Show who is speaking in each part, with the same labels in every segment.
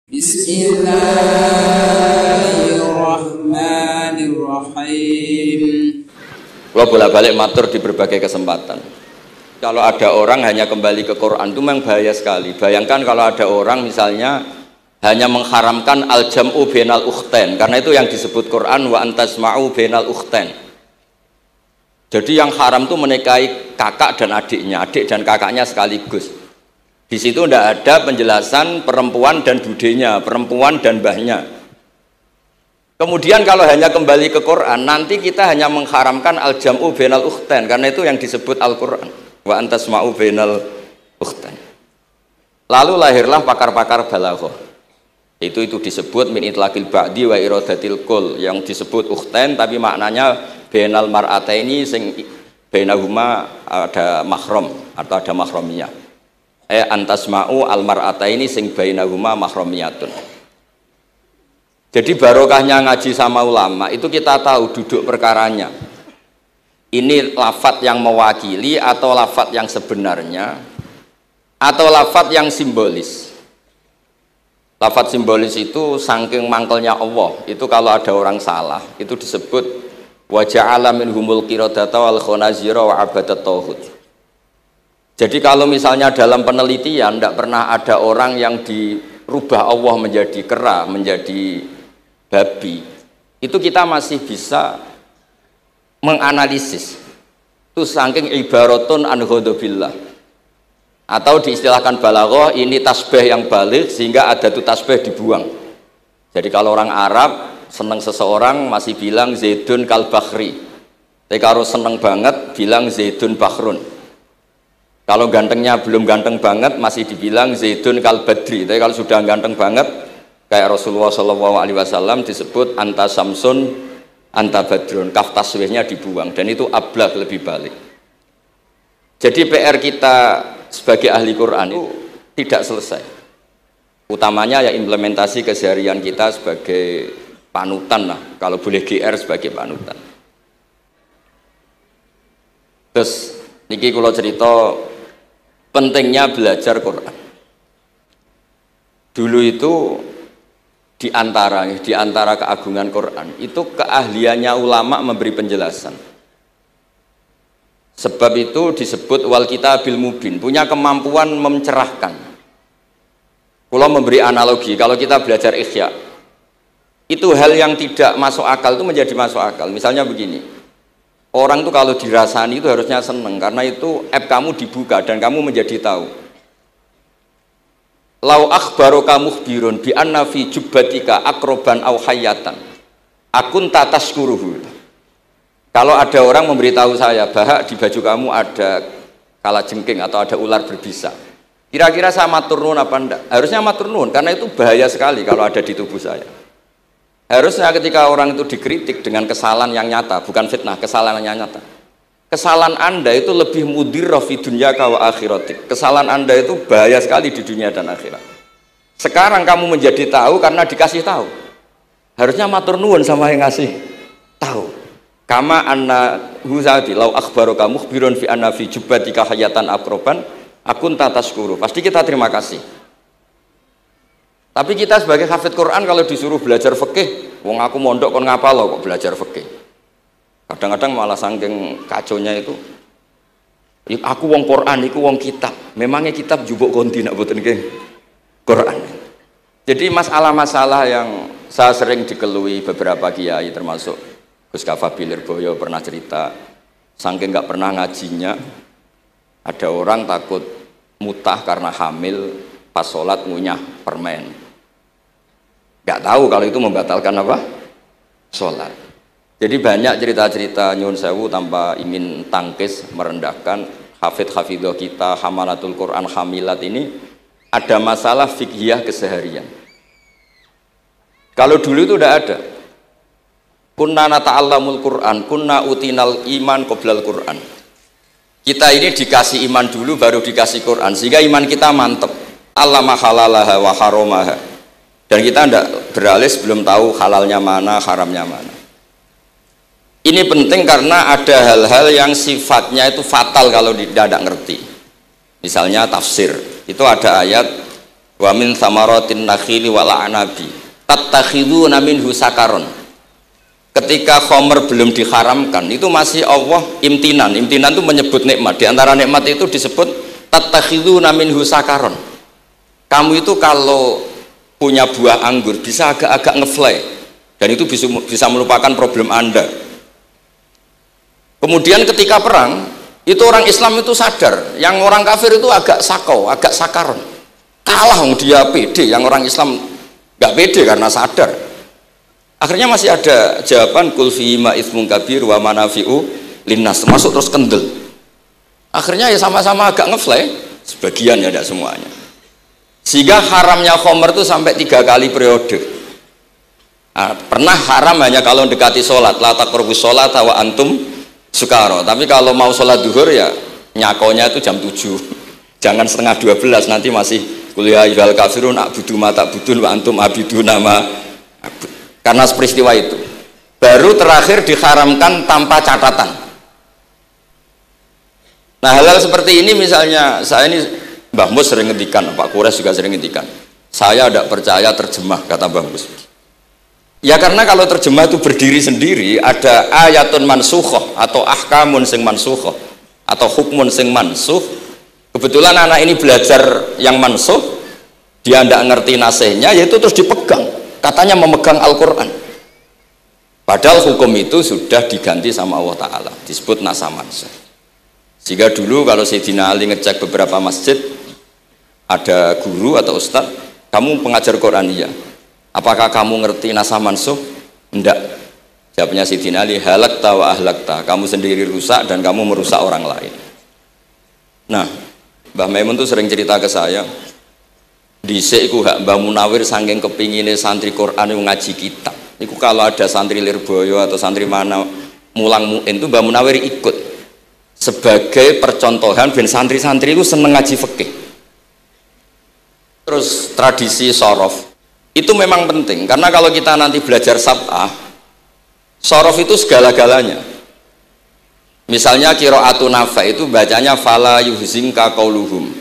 Speaker 1: Bismillahirrahmanirrahim. Kalau bolak-balik matur di berbagai kesempatan. Kalau ada orang hanya kembali ke Quran itu memang bahaya sekali. Bayangkan kalau ada orang misalnya hanya mengharamkan al-jam'u bainal ukhtain, karena itu yang disebut Quran wa antasma'u bainal ukhtain. Jadi yang haram itu menikahi kakak dan adiknya, adik dan kakaknya sekaligus. Di situ tidak ada penjelasan perempuan dan budenya, perempuan dan mbahnya. Kemudian kalau hanya kembali ke Quran, nanti kita hanya mengharamkan al-jam'u bainal ukhtain, karena itu yang disebut Al-Quran. Wa antasma'u bainal ukhtain. Lalu lahirlah pakar-pakar balaghah. Itu disebut min itlaqil ba'di wa iradatil kul, yang disebut ukhtain tapi maknanya bainal mar'ataini sing bainahuma ada mahram atau ada mahramiyah. Antasma'u al mar'ataini sing bainahuma mahramiyatun. Jadi barokahnya ngaji sama ulama itu kita tahu duduk perkaranya. Ini lafadz yang mewakili atau lafadz yang sebenarnya atau lafadz yang simbolis. Lafadz simbolis itu saking mangkelnya Allah. Itu kalau ada orang salah itu disebut wa ja'ala minhumul qiradata wal khanazira wa abadat tauhid. Jadi kalau misalnya dalam penelitian tidak pernah ada orang yang dirubah Allah menjadi kera, menjadi babi, itu kita masih bisa menganalisis. Itu saking ibaratun an ghadabillah. Atau diistilahkan balaghah, ini tasbih yang balik sehingga ada tuh tasbih dibuang. Jadi kalau orang Arab senang seseorang masih bilang Zaidun kal bakhri. Tapi kalau senang banget bilang Zaidun bakhrun. Kalau gantengnya belum ganteng banget masih dibilang Zaidun kal badri. Tapi kalau sudah ganteng banget kayak Rasulullah SAW disebut anta samsun anta badrun, kaf taswihnya dibuang dan itu ablagh lebih balik. Jadi PR kita sebagai ahli Quran itu tidak selesai. Utamanya ya implementasi keseharian kita sebagai panutan lah, kalau boleh GR sebagai panutan. Terus niki kalau cerita pentingnya belajar Quran. Dulu itu di antara keagungan Quran itu keahliannya ulama memberi penjelasan. Sebab itu disebut wal kitabil mubin, punya kemampuan mencerahkan. Kalau memberi analogi, kalau kita belajar Ihya, itu hal yang tidak masuk akal itu menjadi masuk akal. Misalnya begini, orang tuh kalau dirasani itu harusnya seneng karena itu app kamu dibuka dan kamu menjadi tahu. Lau akhbaraka mukhbirun bi anna fi jubbatika akroban aw hayatan akun tataskuruhu. Kalau ada orang memberitahu saya bahwa di baju kamu ada kalajengking atau ada ular berbisa, kira-kira saya matur nuwun apa enggak? Harusnya matur nuwun karena itu bahaya sekali kalau ada di tubuh saya. Harusnya ketika orang itu dikritik dengan kesalahan yang nyata, bukan fitnah, kesalahan yang nyata. Kesalahan Anda itu lebih mudirrah fi dunyaka wa akhiratik. Kesalahan Anda itu bahaya sekali di dunia dan akhirat. Sekarang kamu menjadi tahu karena dikasih tahu. Harusnya matur nuwun sama yang ngasih tahu. Kama anna huzati lau akhbaraka mukhbirun fi anna fi jubbatika hayatan akroban akun tataskuru. Pasti kita terima kasih. Tapi kita sebagai hafid Quran kalau disuruh belajar fikih, wong aku mondok kon ngapal lo kok belajar fikih. Kadang-kadang malah saking kaconya itu. Aku wong Quran, iku wong kitab. Memangnya kitab jubuk konti nak boten nggih Quran. Jadi masalah-masalah yang saya sering dikelui beberapa kiai termasuk Gus Kafabi Lirboyo pernah cerita, saking nggak pernah ngajinya, ada orang takut mutah karena hamil pas sholat ngunyah permen. Nggak tahu kalau itu membatalkan apa? Sholat. Jadi banyak cerita-cerita nyun sewu tanpa ingin tangkis merendahkan hafidh-hafidhah kita, hamalatul Quran hamilat ini ada masalah fiqhiyah keseharian. Kalau dulu itu udah ada. Kunna nata'allamul Quran, kunna utinal iman qoblal Quran. Kita ini dikasih iman dulu baru dikasih Quran sehingga iman kita mantep. Allama halalaha wa haromaha. Dan kita tidak beralih sebelum tahu halalnya mana, haramnya mana. Ini penting karena ada hal-hal yang sifatnya itu fatal kalau tidak ngerti. Misalnya tafsir, itu ada ayat Wa min thamaratin nakhili wal a'nabi tattakhiduna minhu sakaron. Ketika khamr belum diharamkan itu masih Allah imtinan itu menyebut nikmat. Di antara nikmat itu disebut tattakhiduna minhu sakaron. Kamu itu kalau punya buah anggur bisa agak-agak ngefly dan itu bisa melupakan problem Anda. Kemudian ketika perang itu orang Islam itu sadar, yang orang kafir itu agak sakau, agak sakaron, kalah dia pede, yang orang Islam nggak pede karena sadar. Akhirnya masih ada jawaban kul fihima itsmun kabir wa manafi'u linnas, masuk terus kendel. Akhirnya ya sama-sama agak ngefly, sebagian ya tidak semuanya. Sehingga haramnya khamr itu sampai 3 kali periode. Nah, pernah haram hanya kalau mendekati sholat, la taqrabus sholat wa antum sukaro. Tapi kalau mau sholat duhur ya nyakonya itu jam 7, jangan setengah 12, nanti masih kuliah ayyuhal kafirun a'budu ma ta'budun wa antum abiduna ma abud. Karena peristiwa itu baru terakhir diharamkan tanpa catatan. Nah, hal-hal seperti ini misalnya saya ini Mbah Mus sering ngendikan, Pak Kures juga sering ngendikan, saya tidak percaya terjemah, kata Mbah Mus. Ya karena kalau terjemah itu berdiri sendiri, ada ayatun mansukhoh atau ahkamun sing mansukhoh atau hukmun sing mansuh. Kebetulan anak ini belajar yang mansuh, dia tidak ngerti nasihnya, yaitu terus dipegang, katanya memegang Al-Quran. Padahal hukum itu sudah diganti sama Allah Ta'ala, disebut nasah mansuh. Sehingga dulu kalau Sayyidina Ali ngecek beberapa masjid, ada guru atau ustadz, kamu pengajar Quran? Iya. Apakah kamu ngerti nasah mansuh? Enggak. Jawabnya Sayyidina Ali, halakta wa ahlakta, kamu sendiri rusak dan kamu merusak orang lain. Nah, Mbah Maimun tuh sering cerita ke saya, dhisik iku hak Mbah Munawir saking kepingine santri Quran yang ngaji kitab. Iku kalau ada santri Lirboyo atau santri mana mulang muin itu Mbah Munawir ikut sebagai percontohan ben santri-santri itu seneng ngaji fikih. Terus tradisi sorof itu memang penting karena kalau kita nanti belajar sab'ah, sorof itu segala-galanya. Misalnya qiraatun Nafi' itu bacanya fala yuhzinka qauluhum.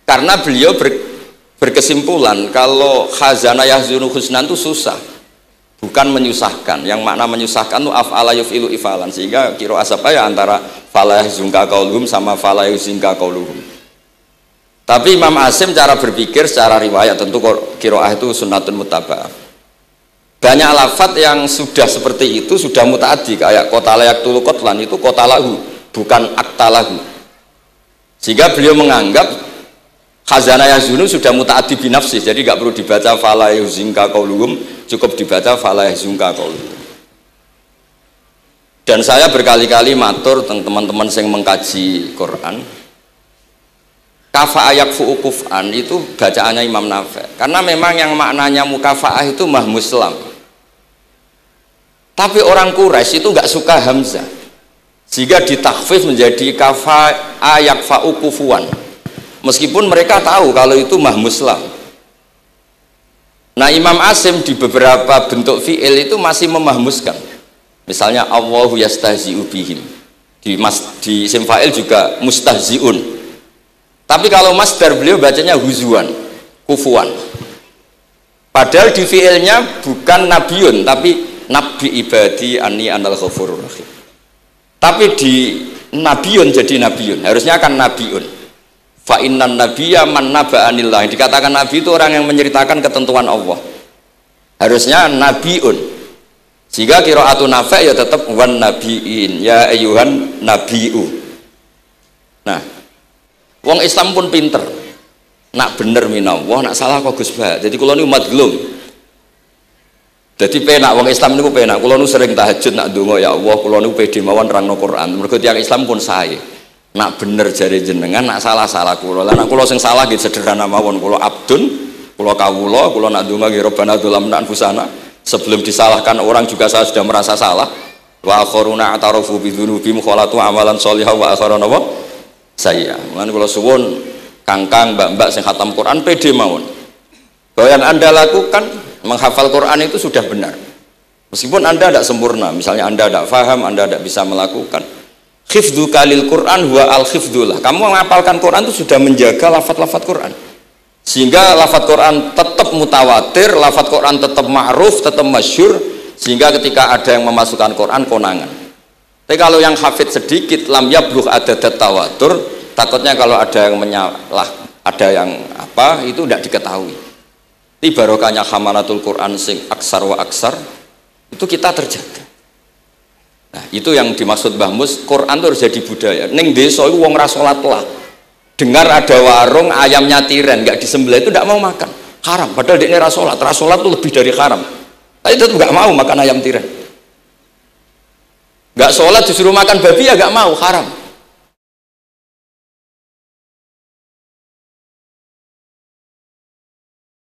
Speaker 1: Karena beliau berkesimpulan kalau khazana yahzunu husnan itu susah, bukan menyusahkan. Yang makna menyusahkan itu af'ala yuf'ilu ifalan, sehingga qiraat apa ya antara fala yuhzinka qauluhum sama fala yuhzinka qauluhum. Tapi Imam Asim cara berpikir secara riwayat, tentu qiraah itu sunnatun mutaba'ah. Banyak lafadz yang sudah seperti itu sudah mutaaddi, kayak kota layak tulu kotlan itu kota lahu, bukan akta lahu. Sehingga beliau menganggap khazana yazunu sudah mutaaddi binafsih, jadi nggak perlu dibaca fala yuhzinka qauluhum, cukup dibaca fala yuhzinka qauluhum. Dan saya berkali-kali matur teman-teman yang mengkaji Quran, kafa ayak fu'ukuf'an itu bacaannya Imam Nafi', karena memang yang maknanya mukafa'ah itu mahmuslam. Tapi orang Quraisy itu nggak suka hamzah, sehingga ditakhfif menjadi kafa ayak fa'ukufuan, meskipun mereka tahu kalau itu mahmuslam. Nah, Imam Asim di beberapa bentuk fi'il itu masih memahmuskan, misalnya Allahu yastahzi'u bihim, di isim fa'il juga mustahzi'un. Tapi kalau masdar beliau bacanya huzuan, kufuan. Padahal di fiilnya bukan nabiun, tapi nabi ibadi anni anal ghafurur rahim. Tapi di nabiun jadi nabiun, harusnya kan nabiun. Fa innan nabiyya man naba'anillah. Dikatakan nabi itu orang yang menceritakan ketentuan Allah. Harusnya nabiun. Jika qiraatun Nafi' ya tetap wan nabiin, ya ayyuhan nabiu. Nah, wong Islam pun pinter, nak bener minallah, nak salah kok Gus Bah. Jadi kula niku madlum. Jadi penak wong Islam niku penak. Kula niku sering tahajud nak ndonga ya Allah, kula niku pede mawon nerangno Quran. Mergo tiyang Islam pun sae. Nak bener jare jenengan, nak salah kula. Lah nak kula sing salah nggih sederhana mawon, kula abdun, kula kawula, kula nak ndonga nggih Rabbana dzalamna anfusana. Sebelum disalahkan orang juga saya sudah merasa salah. Wa akharuna atarafu bi dzunubihim khalatu amalan sholihan wa akharuna wa saya. Mulane kula suwun kangkang mbak-mbak sing khatam Quran pede mawon. Bahwa yang Anda lakukan menghafal Quran itu sudah benar. Meskipun Anda tidak sempurna, misalnya Anda tidak faham, Anda tidak bisa melakukan. Hifdzu kalil Quran huwa al-hifdzullah. Kamu menghafalkan Quran itu sudah menjaga lafaz-lafaz Quran. Sehingga lafadz Quran tetap mutawatir, lafadz Quran tetap ma'ruf, tetap masyhur, sehingga ketika ada yang memasukkan Quran konangan. Tapi kalau yang hafid sedikit, lam yablugh adadat tawatur, takutnya kalau ada yang menyalah, ada yang apa, itu tidak diketahui. Di barokahnya hamalatul Quran sing aksar wa aksar, itu kita terjaga. Nah, itu yang dimaksud Mbah Mus, Quran itu harus jadi budaya. Ning desa itu wong ra salat lah. Dengar ada warung ayamnya tiren nggak disembelih itu tidak mau makan, haram. Padahal dia rasolat itu lebih dari haram. Tapi itu nggak mau makan ayam tiren. Nggak sholat disuruh makan babi ya nggak mau, haram.